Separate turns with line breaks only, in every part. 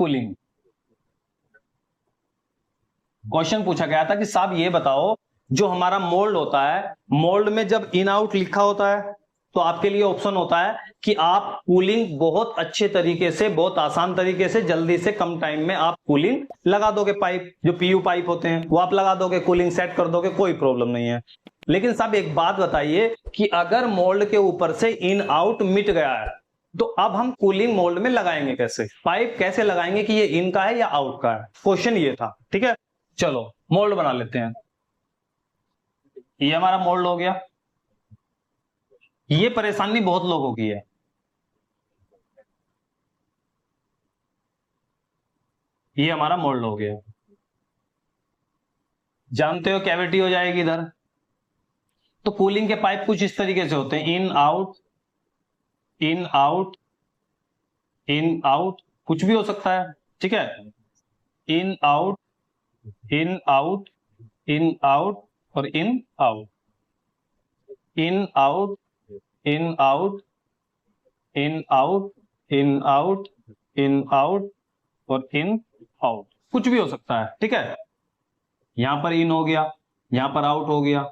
Cooling. Question पूछा गया था कि साहब ये बताओ, जो हमारा मोल्ड होता है, मोल्ड में जब इन आउट लिखा होता है तो आपके लिए ऑप्शन होता है कि आप कूलिंग बहुत अच्छे तरीके से, बहुत आसान तरीके से, जल्दी से, कम टाइम में आप कूलिंग लगा दोगे। पाइप, जो पीयू पाइप होते हैं वो आप लगा दोगे, कूलिंग सेट कर दोगे, कोई प्रॉब्लम नहीं है। लेकिन साहब एक बात बताइए कि अगर मोल्ड के ऊपर से इन आउट मिट गया है तो अब हम कूलिंग मोल्ड में लगाएंगे कैसे, पाइप कैसे लगाएंगे कि ये इन का है या आउट का है? क्वेश्चन ये था। ठीक है, चलो मोल्ड बना लेते हैं। ये हमारा मोल्ड हो गया। ये परेशानी बहुत लोगों की है। ये हमारा मोल्ड हो गया। जानते हो कैविटी हो जाएगी इधर। तो कूलिंग के पाइप कुछ इस तरीके से होते हैं, in out, in out, in out, कुछ भी हो सकता है। ठीक है, in out, in out, in out और in out, in out, in out, in out, in out, in out और इन आउट, कुछ भी हो सकता है। ठीक है, यहां पर इन हो गया, यहां पर आउट हो गया।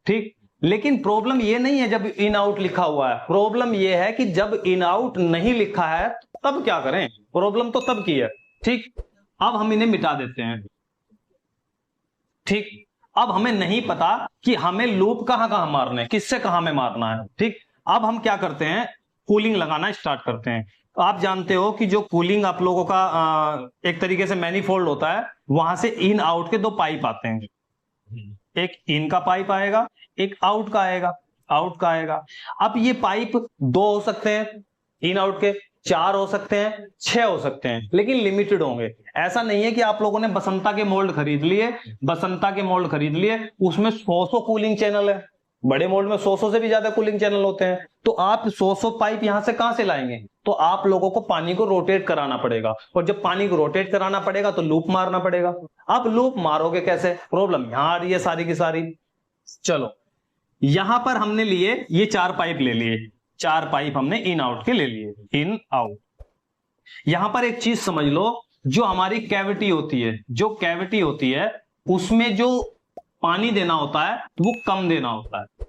ठीक, लेकिन प्रॉब्लम ये नहीं है जब इन आउट लिखा हुआ है, प्रॉब्लम ये है कि जब इन आउट नहीं लिखा है तब क्या करें। प्रॉब्लम तो तब की है। ठीक, अब हम इन्हें मिटा देते हैं। ठीक, अब हमें नहीं पता कि हमें लूप कहां कहां मारना है, किससे कहां में मारना है। ठीक, अब हम क्या करते हैं, कूलिंग लगाना स्टार्ट करते हैं। आप जानते हो कि जो कूलिंग आप लोगों का एक तरीके से मैनीफोल्ड होता है, वहां से इन आउट के दो पाइप आते हैं। एक इन का पाइप आएगा, एक आउट का आएगा, आउट का आएगा। अब ये पाइप दो हो सकते हैं इन आउट के, चार हो सकते हैं, छह हो सकते हैं, लेकिन लिमिटेड होंगे। ऐसा नहीं है कि आप लोगों ने बसंता के मोल्ड खरीद लिए, बसंता के मोल्ड खरीद लिए, उसमें 100 कूलिंग चैनल है। बड़े मोल्ड में 100 से भी ज्यादा कूलिंग चैनल होते हैं। तो आप 100 पाइप यहां से कहां से लाएंगे? तो आप लोगों को पानी को रोटेट कराना पड़ेगा, और जब पानी को रोटेट कराना पड़ेगा तो लूप मारना पड़ेगा। आप लूप मारोगे कैसे? प्रॉब्लम यहां आ रही है सारी की सारी। चलो, यहां पर हमने लिए ये चार पाइप ले लिए, चार पाइप हमने इन आउट के ले लिए, इन आउट। यहां पर एक चीज समझ लो, जो हमारी कैविटी होती है, जो कैविटी होती है उसमें जो पानी देना होता है वो कम देना होता है।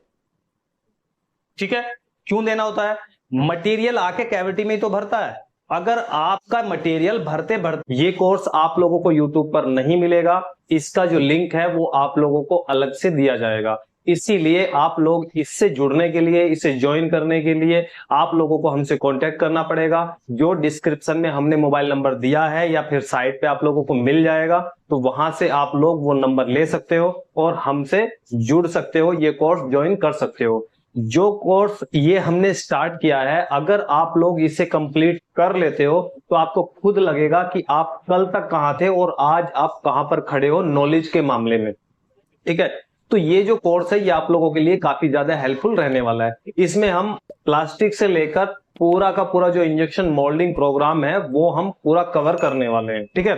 ठीक है, क्यों देना होता है? मटेरियल आके कैविटी में ही तो भरता है। अगर आपका मटेरियल भरते भरते, ये कोर्स आप लोगों को यूट्यूब पर नहीं मिलेगा, इसका जो लिंक है वो आप लोगों को अलग से दिया जाएगा। इसीलिए आप लोग इससे जुड़ने के लिए, इसे ज्वाइन करने के लिए आप लोगों को हमसे कांटेक्ट करना पड़ेगा। जो डिस्क्रिप्शन में हमने मोबाइल नंबर दिया है या फिर साइट पे आप लोगों को मिल जाएगा, तो वहां से आप लोग वो नंबर ले सकते हो और हमसे जुड़ सकते हो, ये कोर्स ज्वाइन कर सकते हो। जो कोर्स ये हमने स्टार्ट किया है, अगर आप लोग इसे कंप्लीट कर लेते हो तो आपको खुद लगेगा कि आप कल तक कहां थे और आज आप कहां पर खड़े हो नॉलेज के मामले में। ठीक है, तो ये जो कोर्स है ये आप लोगों के लिए काफी ज्यादा हेल्पफुल रहने वाला है। इसमें हम प्लास्टिक से लेकर पूरा का पूरा जो इंजेक्शन मोल्डिंग प्रोग्राम है वो हम पूरा कवर करने वाले हैं। ठीक है,